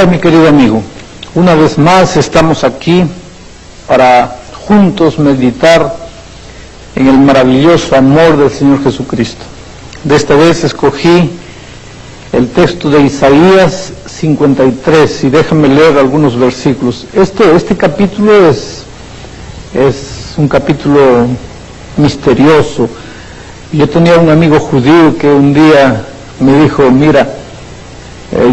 Hola mi querido amigo, una vez más estamos aquí para juntos meditar en el maravilloso amor del Señor Jesucristo. De esta vez escogí el texto de Isaías 53 y déjame leer algunos versículos. Este capítulo es un capítulo misterioso. Yo tenía un amigo judío que un día me dijo, mira,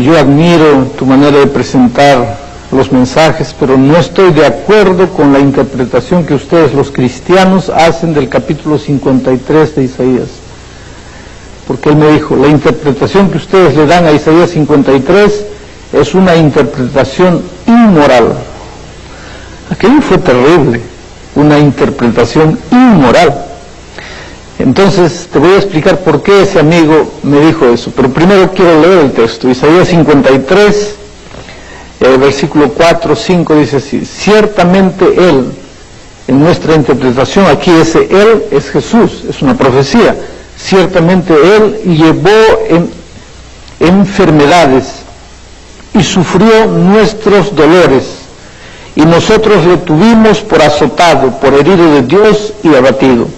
yo admiro tu manera de presentar los mensajes, pero no estoy de acuerdo con la interpretación que ustedes los cristianos hacen del capítulo 53 de Isaías. Porque él me dijo, la interpretación que ustedes le dan a Isaías 53 es una interpretación inmoral. Aquello fue terrible, una interpretación inmoral. Entonces te voy a explicar por qué ese amigo me dijo eso, pero primero quiero leer el texto. Isaías 53, versículo 4, 5 dice así: ciertamente Él, en nuestra interpretación aquí ese Él es Jesús, es una profecía, ciertamente Él llevó enfermedades y sufrió nuestros dolores, y nosotros le tuvimos por azotado, por herido de Dios y abatido.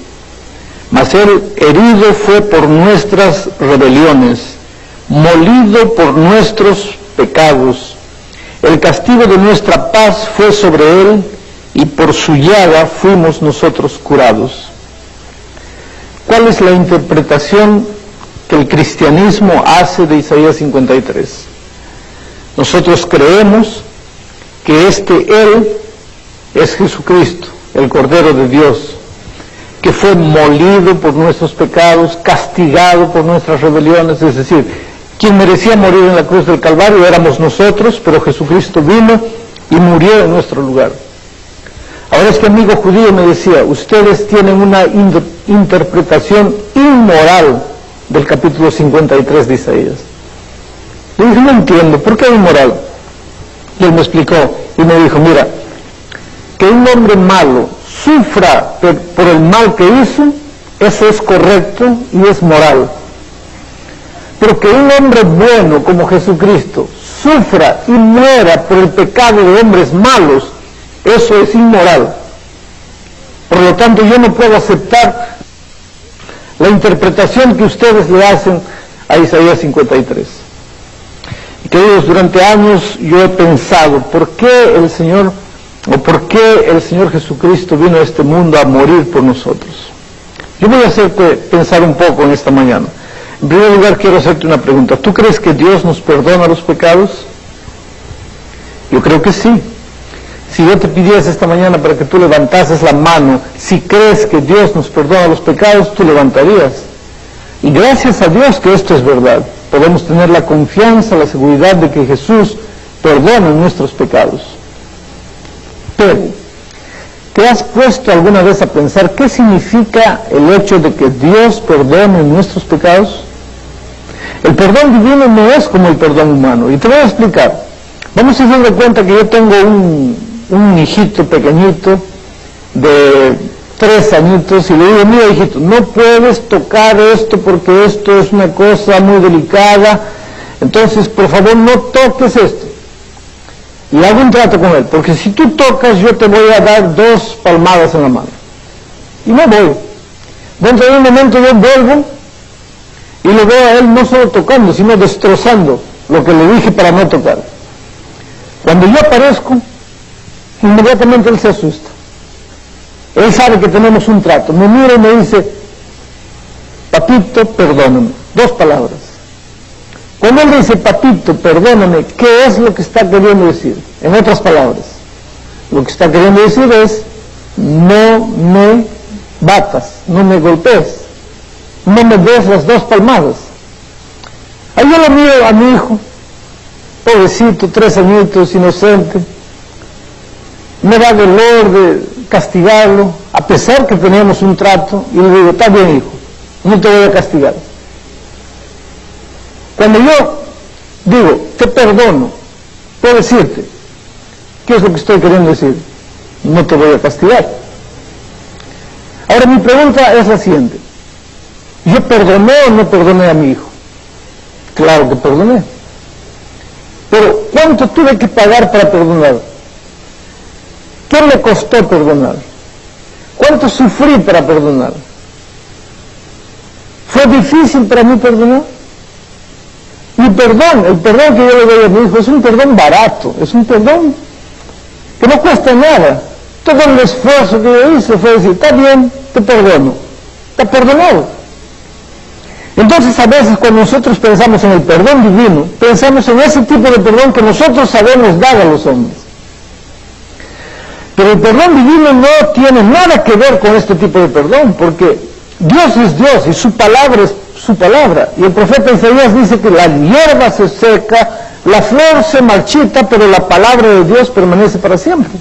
Mas Él herido fue por nuestras rebeliones, molido por nuestros pecados. El castigo de nuestra paz fue sobre Él, y por su llaga fuimos nosotros curados. ¿Cuál es la interpretación que el cristianismo hace de Isaías 53? Nosotros creemos que Él es Jesucristo, el Cordero de Dios, que fue molido por nuestros pecados, castigado por nuestras rebeliones, es decir, quien merecía morir en la cruz del Calvario éramos nosotros, pero Jesucristo vino y murió en nuestro lugar. Ahora este amigo judío me decía, ustedes tienen una interpretación inmoral del capítulo 53 de Isaías. Le dije, no entiendo, ¿por qué inmoral? Y él me explicó y me dijo, mira, que un hombre malo sufra por el mal que hizo, eso es correcto y es moral. Pero que un hombre bueno como Jesucristo sufra y muera por el pecado de hombres malos, eso es inmoral. Por lo tanto, yo no puedo aceptar la interpretación que ustedes le hacen a Isaías 53. Y queridos, durante años yo he pensado, ¿por qué el Señor Jesucristo vino a este mundo a morir por nosotros? Yo voy a hacerte pensar un poco en esta mañana. En primer lugar, quiero hacerte una pregunta. ¿Tú crees que Dios nos perdona los pecados? Yo creo que sí. Si yo te pidiese esta mañana para que tú levantases la mano, si crees que Dios nos perdona los pecados, tú levantarías. Y gracias a Dios que esto es verdad. Podemos tener la confianza, la seguridad de que Jesús perdona nuestros pecados. Pero, ¿te has puesto alguna vez a pensar qué significa el hecho de que Dios perdone nuestros pecados? El perdón divino no es como el perdón humano, y te voy a explicar. Vamos a darnos cuenta que yo tengo un hijito pequeñito de 3 añitos y le digo, mira hijito, no puedes tocar esto porque esto es una cosa muy delicada, entonces por favor no toques esto. Y hago un trato con él, porque si tú tocas yo te voy a dar 2 palmadas en la mano. Y me voy. Dentro de un momento yo vuelvo y lo veo a él no solo tocando, sino destrozando lo que le dije para no tocar. Cuando yo aparezco, inmediatamente él se asusta. Él sabe que tenemos un trato. Me mira y me dice, papito, perdóname. 2 palabras. Cuando él dice, papito, perdóname, ¿qué es lo que está queriendo decir? En otras palabras, lo que está queriendo decir es, no me batas, no me golpees, no me des las 2 palmadas. Ahí yo lo miro a mi hijo, pobrecito, 3 añitos, inocente, me da dolor de castigarlo, a pesar que teníamos un trato, y le digo, está bien hijo, no te voy a castigar. Cuando yo digo, te perdono, puedo decirte, ¿qué es lo que estoy queriendo decir? No te voy a castigar. Ahora mi pregunta es la siguiente, ¿yo perdoné o no perdoné a mi hijo? Claro que perdoné. Pero ¿cuánto tuve que pagar para perdonar? ¿Qué me costó perdonar? ¿Cuánto sufrí para perdonar? ¿Fue difícil para mí perdonar? Mi perdón, el perdón que yo le doy a mi hijo es un perdón barato, es un perdón que no cuesta nada. Todo el esfuerzo que yo hice fue decir, está bien, te perdono, está perdonado. Entonces a veces cuando nosotros pensamos en el perdón divino, pensamos en ese tipo de perdón que nosotros sabemos dar a los hombres. Pero el perdón divino no tiene nada que ver con este tipo de perdón, porque Dios es Dios y su palabra es su palabra. Y el profeta Isaías dice que la hierba se seca, la flor se marchita, pero la palabra de Dios permanece para siempre.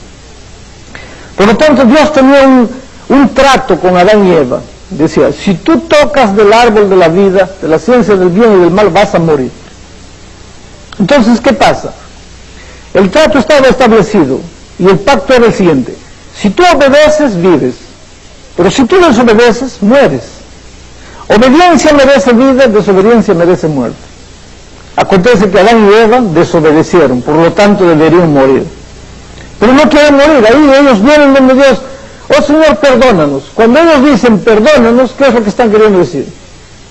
Por lo tanto, Dios tenía un trato con Adán y Eva. Decía, si tú tocas del árbol de la vida, de la ciencia del bien y del mal, vas a morir. Entonces, ¿qué pasa? El trato estaba establecido y el pacto era el siguiente. Si tú obedeces, vives. Pero si tú desobedeces, mueres. Obediencia merece vida, desobediencia merece muerte. Acontece que Adán y Eva desobedecieron, por lo tanto deberían morir. Pero no quieren morir, ahí ellos vienen donde Dios, oh Señor, perdónanos. Cuando ellos dicen perdónanos, ¿qué es lo que están queriendo decir?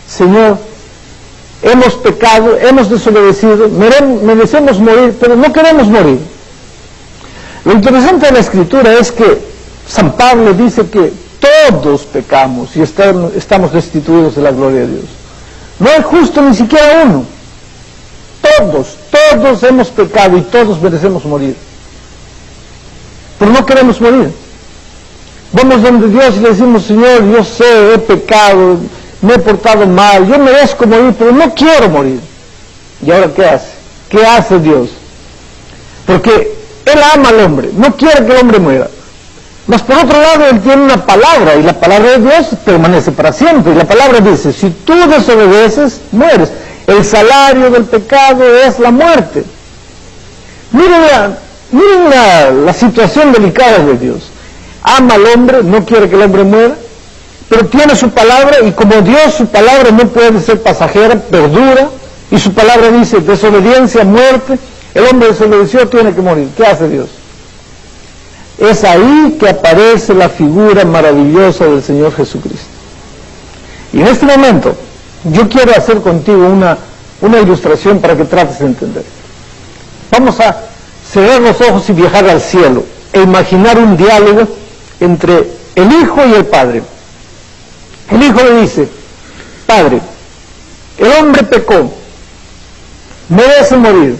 Señor, hemos pecado, hemos desobedecido, merecemos morir, pero no queremos morir. Lo interesante de la Escritura es que San Pablo dice que todos pecamos y estamos destituidos de la gloria de Dios. No hay justo ni siquiera uno. Todos hemos pecado y todos merecemos morir. Pero no queremos morir. Vamos donde Dios y le decimos, Señor, yo sé, he pecado, me he portado mal, yo merezco morir, pero no quiero morir. ¿Y ahora qué hace? ¿Qué hace Dios? Porque Él ama al hombre, no quiere que el hombre muera. Mas por otro lado, Él tiene una palabra, y la palabra de Dios permanece para siempre. Y la palabra dice, si tú desobedeces, mueres. El salario del pecado es la muerte. Miren la situación delicada de Dios. Ama al hombre, no quiere que el hombre muera, pero tiene su palabra, y como Dios, su palabra no puede ser pasajera, perdura, y su palabra dice, desobediencia, muerte, el hombre desobedeció, tiene que morir. ¿Qué hace Dios? Es ahí que aparece la figura maravillosa del Señor Jesucristo. Y en este momento, yo quiero hacer contigo una ilustración para que trates de entender. Vamos a cerrar los ojos y viajar al cielo, e imaginar un diálogo entre el Hijo y el Padre. El Hijo le dice, Padre, el hombre pecó, merece morir,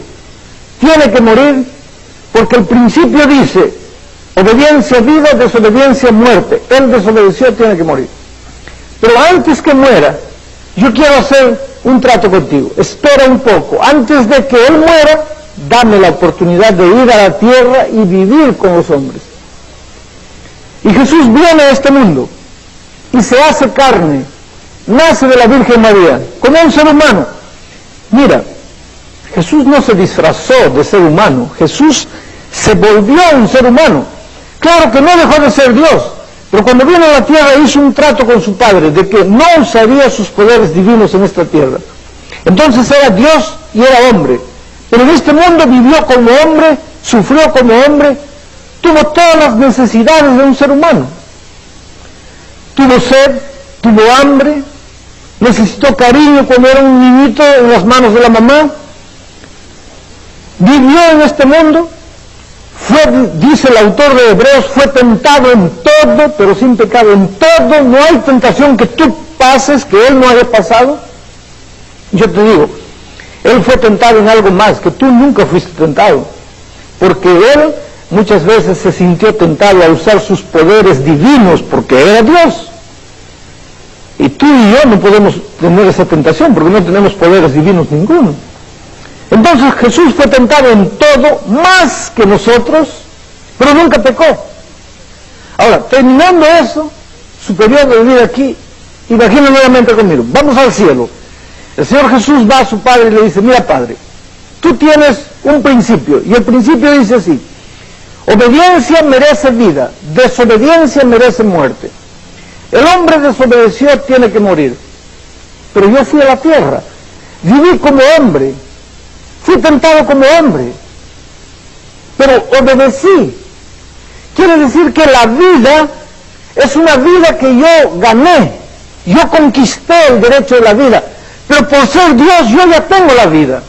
tiene que morir, porque el principio dice, obediencia vida, desobediencia muerte. Él desobedeció, tiene que morir. Pero antes que muera, yo quiero hacer un trato contigo. Espera un poco. Antes de que Él muera, dame la oportunidad de ir a la tierra y vivir con los hombres. Y Jesús viene a este mundo y se hace carne, nace de la Virgen María, como un ser humano. Mira, Jesús no se disfrazó de ser humano, Jesús se volvió un ser humano. Claro que no dejó de ser Dios, pero cuando vino a la tierra hizo un trato con su Padre de que no usaría sus poderes divinos en esta tierra. Entonces era Dios y era hombre, pero en este mundo vivió como hombre, sufrió como hombre, tuvo todas las necesidades de un ser humano. Tuvo sed, tuvo hambre, necesitó cariño cuando era un niñito en las manos de la mamá, vivió en este mundo. Dice el autor de Hebreos, fue tentado en todo, pero sin pecado. En todo, no hay tentación que tú pases que Él no haya pasado. Yo te digo, Él fue tentado en algo más, que tú nunca fuiste tentado. Porque Él muchas veces se sintió tentado a usar sus poderes divinos, porque era Dios. Y tú y yo no podemos tener esa tentación, porque no tenemos poderes divinos ninguno. Entonces Jesús fue tentado en todo, más que nosotros, pero nunca pecó. Ahora, terminando eso, su periodo de vida aquí, imagina nuevamente conmigo, vamos al cielo. El Señor Jesús va a su Padre y le dice, mira Padre, tú tienes un principio, y el principio dice así, obediencia merece vida, desobediencia merece muerte. El hombre desobedeció, tiene que morir. Pero yo fui a la tierra, viví como hombre, Fui tentado como hombre, pero obedecí. Quiere decir que la vida es una vida que yo gané. Yo conquisté el derecho de la vida, pero por ser Dios yo ya tengo la vida.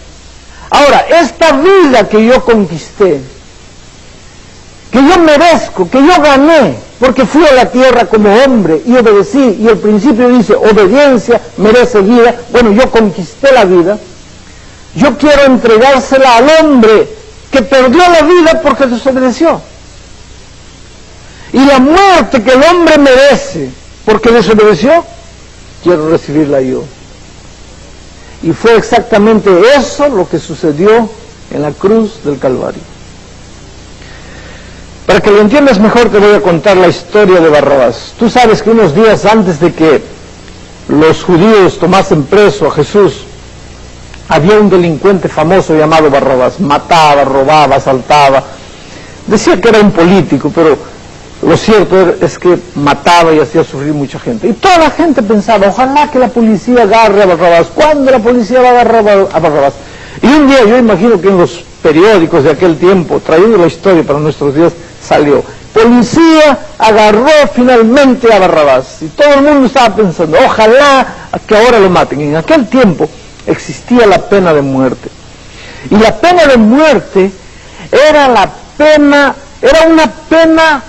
Ahora, esta vida que yo conquisté, que yo merezco, que yo gané, porque fui a la tierra como hombre y obedecí, y el principio dice, obediencia merece vida. Bueno, yo conquisté la vida. Yo quiero entregársela al hombre que perdió la vida porque desobedeció. Y la muerte que el hombre merece porque desobedeció, quiero recibirla yo. Y fue exactamente eso lo que sucedió en la cruz del Calvario. Para que lo entiendas mejor, te voy a contar la historia de Barrabás. Tú sabes que unos días antes de que los judíos tomasen preso a Jesús, había un delincuente famoso llamado Barrabás. Mataba, robaba, asaltaba. Decía que era un político, pero lo cierto es que mataba y hacía sufrir mucha gente. Y toda la gente pensaba, ojalá que la policía agarre a Barrabás. ¿Cuándo la policía va a agarrar a Barrabás? Y un día, yo imagino que en los periódicos de aquel tiempo, trayendo la historia para nuestros días, salió: policía agarró finalmente a Barrabás. Y todo el mundo estaba pensando, ojalá que ahora lo maten. En aquel tiempo existía la pena de muerte. Y la pena de muerte era una pena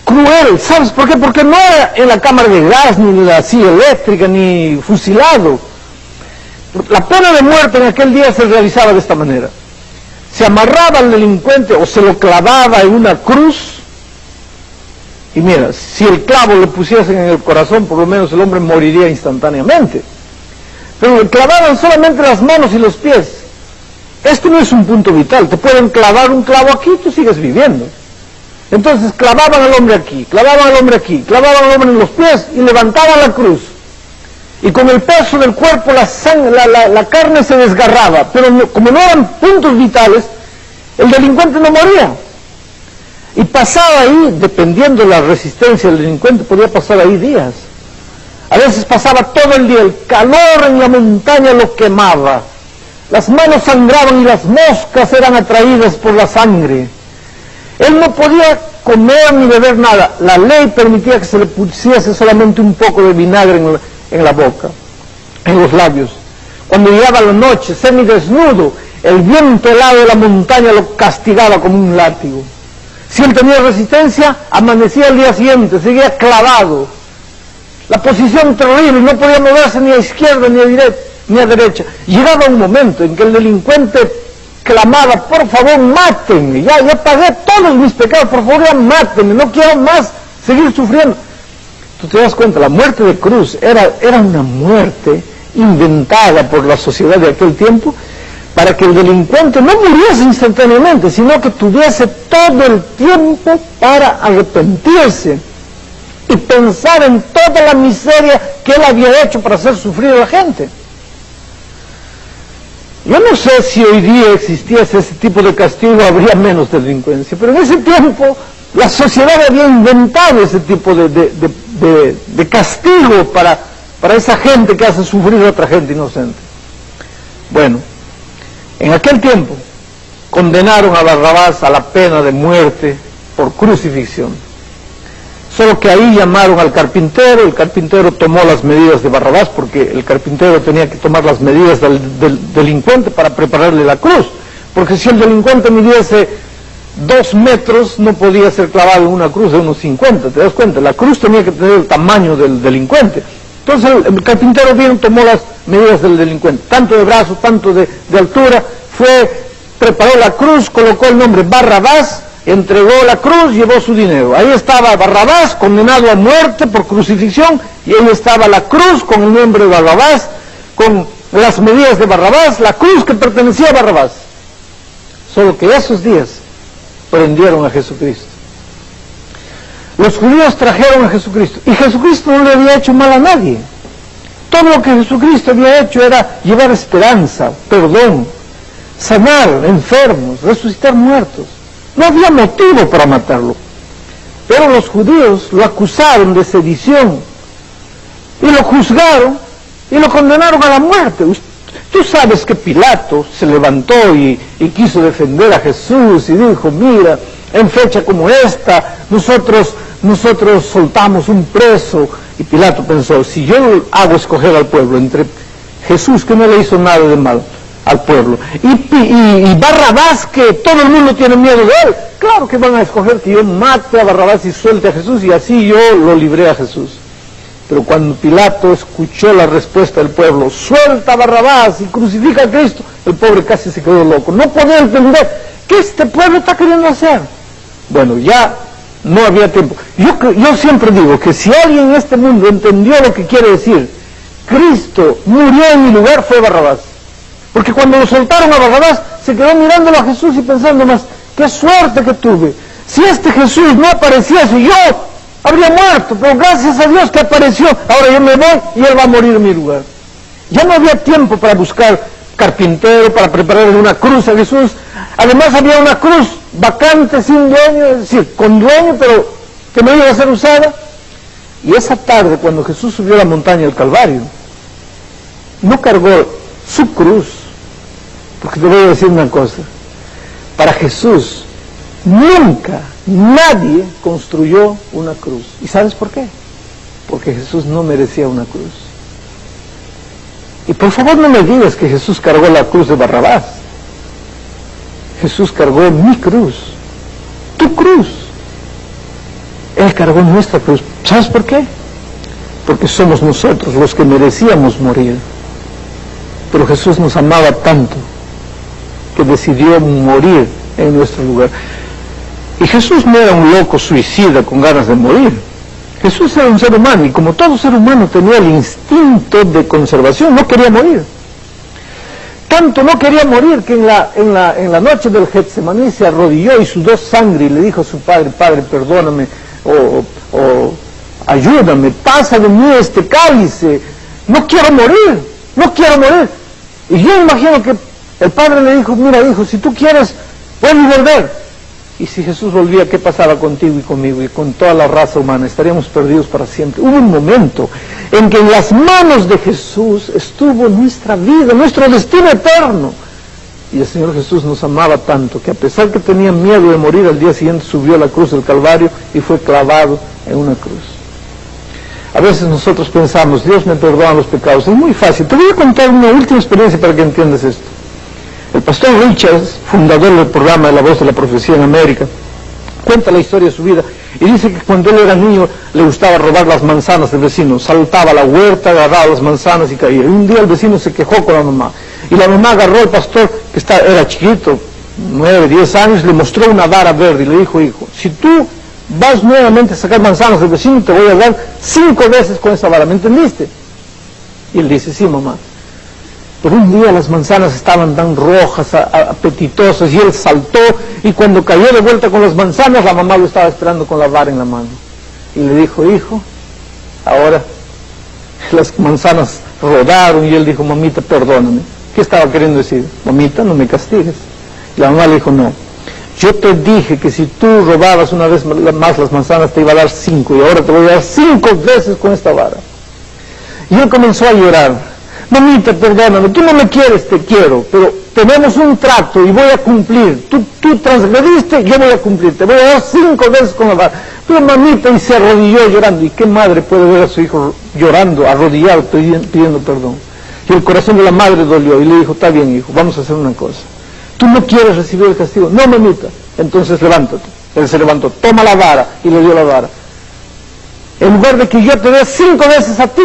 cruel. ¿Sabes por qué? Porque no era en la cámara de gas, ni en la silla eléctrica, ni fusilado. La pena de muerte en aquel día se realizaba de esta manera: se amarraba al delincuente o se lo clavaba en una cruz, y mira, si el clavo le pusiesen en el corazón, por lo menos el hombre moriría instantáneamente. Pero le clavaban solamente las manos y los pies. Esto no es un punto vital. Te pueden clavar un clavo aquí y tú sigues viviendo. Entonces clavaban al hombre aquí, clavaban al hombre aquí, clavaban al hombre en los pies y levantaban la cruz. Y con el peso del cuerpo la carne se desgarraba, pero como no eran puntos vitales, el delincuente no moría. Y pasaba ahí, dependiendo de la resistencia del delincuente, podía pasar ahí días. A veces pasaba todo el día, el calor en la montaña lo quemaba, las manos sangraban y las moscas eran atraídas por la sangre. Él no podía comer ni beber nada. La ley permitía que se le pusiese solamente un poco de vinagre en la boca, en los labios. Cuando llegaba la noche, semidesnudo, el viento helado de la montaña lo castigaba como un látigo. Si él tenía resistencia, amanecía el día siguiente, seguía clavado. La posición terrible, no podía moverse ni a izquierda ni a derecha. Llegaba un momento en que el delincuente clamaba: por favor, mátenme, ya pagué todos mis pecados, por favor, ya mátenme, no quiero más seguir sufriendo. Tú te das cuenta, la muerte de cruz era una muerte inventada por la sociedad de aquel tiempo para que el delincuente no muriese instantáneamente, sino que tuviese todo el tiempo para arrepentirse y pensar en toda la miseria que él había hecho para hacer sufrir a la gente. Yo no sé si hoy día existiese ese tipo de castigo, habría menos delincuencia, pero en ese tiempo la sociedad había inventado ese tipo de castigo para esa gente que hace sufrir a otra gente inocente. Bueno, en aquel tiempo condenaron a Barrabás a la pena de muerte por crucifixión. Solo que ahí llamaron al carpintero, el carpintero tomó las medidas de Barrabás, porque el carpintero tenía que tomar las medidas del delincuente para prepararle la cruz, porque si el delincuente midiese 2 metros, no podía ser clavado en una cruz de unos 50, ¿te das cuenta? La cruz tenía que tener el tamaño del delincuente. Entonces el carpintero bien tomó las medidas del delincuente, tanto de brazo, tanto de altura, preparó la cruz, colocó el nombre Barrabás, entregó la cruz, llevó su dinero. Ahí estaba Barrabás, condenado a muerte por crucifixión, y ahí estaba la cruz con el nombre de Barrabás, con las medidas de Barrabás, la cruz que pertenecía a Barrabás. Solo que esos días prendieron a Jesucristo. Los judíos trajeron a Jesucristo, y Jesucristo no le había hecho mal a nadie. Todo lo que Jesucristo había hecho era llevar esperanza, perdón, sanar enfermos, resucitar muertos. No había motivo para matarlo. Pero los judíos lo acusaron de sedición y lo juzgaron y lo condenaron a la muerte. Tú sabes que Pilato se levantó y quiso defender a Jesús y dijo, mira, en fecha como esta, nosotros soltamos un preso. Y Pilato pensó, si yo hago escoger al pueblo entre Jesús, que no le hizo nada de mal al pueblo, y Barrabás, que todo el mundo tiene miedo de él, claro que van a escoger que yo mate a Barrabás y suelte a Jesús, y así yo lo libré a Jesús. Pero cuando Pilato escuchó la respuesta del pueblo, suelta a Barrabás y crucifica a Cristo, el pobre casi se quedó loco. No podía entender qué este pueblo está queriendo hacer. Bueno, ya no había tiempo. Yo siempre digo que si alguien en este mundo entendió lo que quiere decir, Cristo murió en mi lugar, fue Barrabás. Porque cuando lo soltaron a Barrabás, se quedó mirándolo a Jesús y pensando más, qué suerte que tuve. Si este Jesús no apareciese, yo habría muerto, pero gracias a Dios que apareció, ahora yo me voy y él va a morir en mi lugar. Ya no había tiempo para buscar carpintero, para prepararle una cruz a Jesús. Además había una cruz vacante, sin dueño, es decir, con dueño, pero que no iba a ser usada. Y esa tarde, cuando Jesús subió a la montaña del Calvario, no cargó su cruz, porque te voy a decir una cosa, para Jesús nunca nadie construyó una cruz. ¿Y sabes por qué? Porque Jesús no merecía una cruz. Y por favor no me digas que Jesús cargó la cruz de Barrabás. Jesús cargó mi cruz, tu cruz. Él cargó nuestra cruz. ¿Sabes por qué? Porque somos nosotros los que merecíamos morir. Pero Jesús nos amaba tanto que decidió morir en nuestro lugar. Y Jesús no era un loco suicida con ganas de morir. Jesús era un ser humano y como todo ser humano tenía el instinto de conservación, no quería morir. Tanto no quería morir que en la noche del Getsemaní se arrodilló y sudó sangre y le dijo a su padre, Padre, perdóname, o ayúdame, pasa de mí este cáliz, no quiero morir, no quiero morir. Y yo imagino que el padre le dijo, mira hijo, si tú quieres, puedes volver. Y si Jesús volvía, ¿qué pasaba contigo y conmigo y con toda la raza humana? Estaríamos perdidos para siempre. Hubo un momento en que en las manos de Jesús estuvo nuestra vida, nuestro destino eterno. Y el Señor Jesús nos amaba tanto que a pesar que tenía miedo de morir, al día siguiente subió a la cruz del Calvario y fue clavado en una cruz. A veces nosotros pensamos, Dios me perdona los pecados. Es muy fácil. Te voy a contar una última experiencia para que entiendas esto. El pastor Richards, fundador del programa de La Voz de la Profecía en América, cuenta la historia de su vida y dice que cuando él era niño le gustaba robar las manzanas del vecino. Saltaba a la huerta, agarraba las manzanas y caía. Y un día el vecino se quejó con la mamá. Y la mamá agarró al pastor, que era chiquito, 9, 10 años, le mostró una vara verde y le dijo, hijo, si tú vas nuevamente a sacar manzanas del vecino, te voy a dar 5 veces con esa vara, ¿me entendiste? Y él dice, sí mamá. Pero un día las manzanas estaban tan rojas, apetitosas, y él saltó, y cuando cayó de vuelta con las manzanas, la mamá lo estaba esperando con la vara en la mano. Y le dijo, hijo, ahora las manzanas rodaron, y él dijo, mamita, perdóname. ¿Qué estaba queriendo decir? Mamita, no me castigues. Y la mamá le dijo, no, yo te dije que si tú robabas una vez más las manzanas, te iba a dar 5, y ahora te voy a dar 5 veces con esta vara. Y él comenzó a llorar. Mamita, perdóname, tú no me quieres, te quiero, pero tenemos un trato y voy a cumplir. Tú transgrediste, yo voy a cumplir, te voy a dar 5 veces con la vara. Pero mamita, y se arrodilló llorando. ¿Y qué madre puede ver a su hijo llorando, arrodillado, pidiendo perdón? Y el corazón de la madre dolió y le dijo, está bien hijo, vamos a hacer una cosa. ¿Tú no quieres recibir el castigo? No, mamita. Entonces levántate. Él se levantó, toma la vara y le dio la vara. En lugar de que yo te dé 5 veces a ti,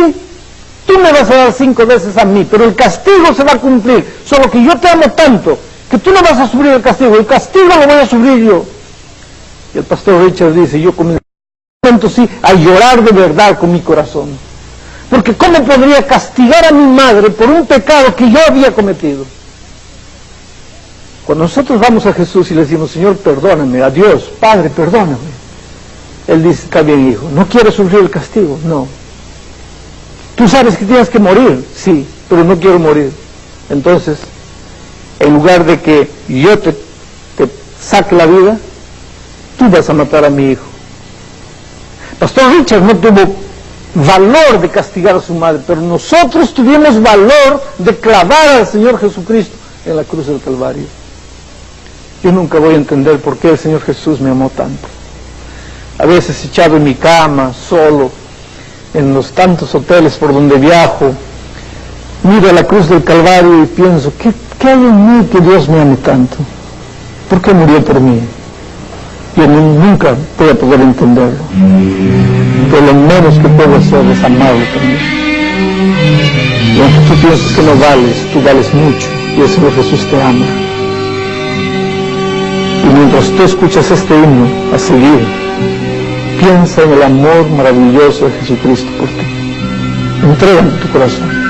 tú me vas a dar 5 veces a mí, pero el castigo se va a cumplir. Solo que yo te amo tanto que tú no vas a sufrir el castigo lo voy a sufrir yo. Y el pastor Richard dice, yo comencé sí a llorar de verdad con mi corazón. Porque ¿cómo podría castigar a mi madre por un pecado que yo había cometido? Cuando nosotros vamos a Jesús y le decimos, Señor, perdóname, a Dios, Padre, perdóname. Él dice, está bien hijo, ¿no quieres sufrir el castigo? No. ¿Tú sabes que tienes que morir? Sí, pero no quiero morir. Entonces, en lugar de que yo te saque la vida, tú vas a matar a mi hijo. Pastor Richard no tuvo valor de castigar a su madre, pero nosotros tuvimos valor de clavar al Señor Jesucristo en la cruz del Calvario. Yo nunca voy a entender por qué el Señor Jesús me amó tanto. A veces echado en mi cama, solo, en los tantos hoteles por donde viajo, miro a la cruz del Calvario y pienso, ¿qué hay en mí que Dios me ame tanto? ¿Por qué murió por mí? Yo nunca voy a poder entenderlo. Pero lo menos que puedo hacer es amarlo también. Y aunque tú piensas que no vales, tú vales mucho, y el Señor Jesús te ama. Y mientras tú escuchas este himno a seguir, piensa en el amor maravilloso de Jesucristo por ti. Entrégale tu corazón.